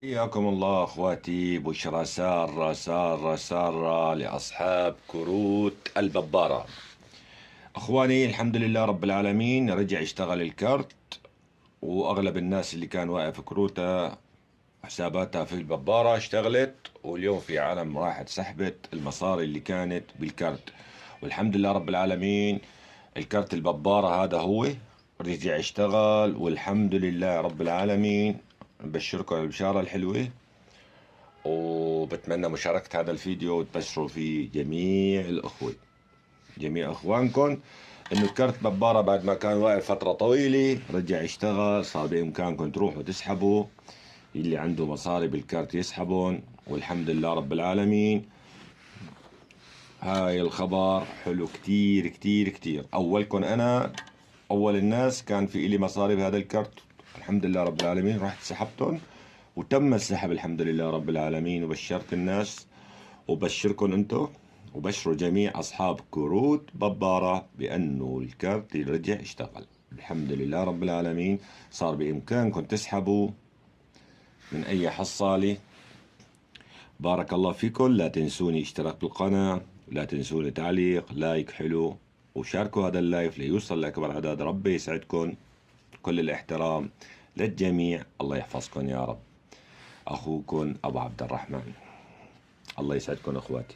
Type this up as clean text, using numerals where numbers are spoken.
حياكم الله اخواتي، بشرى سارة سارة سارة لاصحاب كروت الببارة. اخواني الحمد لله رب العالمين رجع يشتغل الكرت، واغلب الناس اللي كان واقف كروتها حساباتها في الببارة اشتغلت، واليوم في عالم راحت سحبت المصاري اللي كانت بالكرت. والحمد لله رب العالمين الكرت الببارة هذا هو رجع يشتغل، والحمد لله رب العالمين. نبشركم البشارة الحلوة، وبتمنى مشاركة هذا الفيديو وتبشروا فيه جميع الأخوة، جميع إخوانكم، إنه الكرت ببارة بعد ما كان واقف فترة طويلة رجع يشتغل. صار بإمكانكم تروحوا تسحبوا، اللي عنده مصاري بالكرت يسحبون، والحمد لله رب العالمين. هاي الخبر حلو كتير كتير كتير. أولكم أنا، أول الناس كان في إلي مصاري بهذا الكرت، الحمد لله رب العالمين رحت سحبتهم وتم السحب الحمد لله رب العالمين. وبشرت الناس وبشركم انتم، وبشروا جميع اصحاب كروت ببارة بانه الكارت رجع اشتغل الحمد لله رب العالمين. صار بامكانكم تسحبوا من اي حصالة. بارك الله فيكم. لا تنسوني اشتراك بالقناة، لا تنسوني تعليق لايك حلو، وشاركوا هذا اللايف ليوصل لاكبر عدد. ربي يسعدكم. كل الاحترام للجميع، الله يحفظكم يا رب. أخوكم أبو عبد الرحمن. الله يسعدكم أخواتي.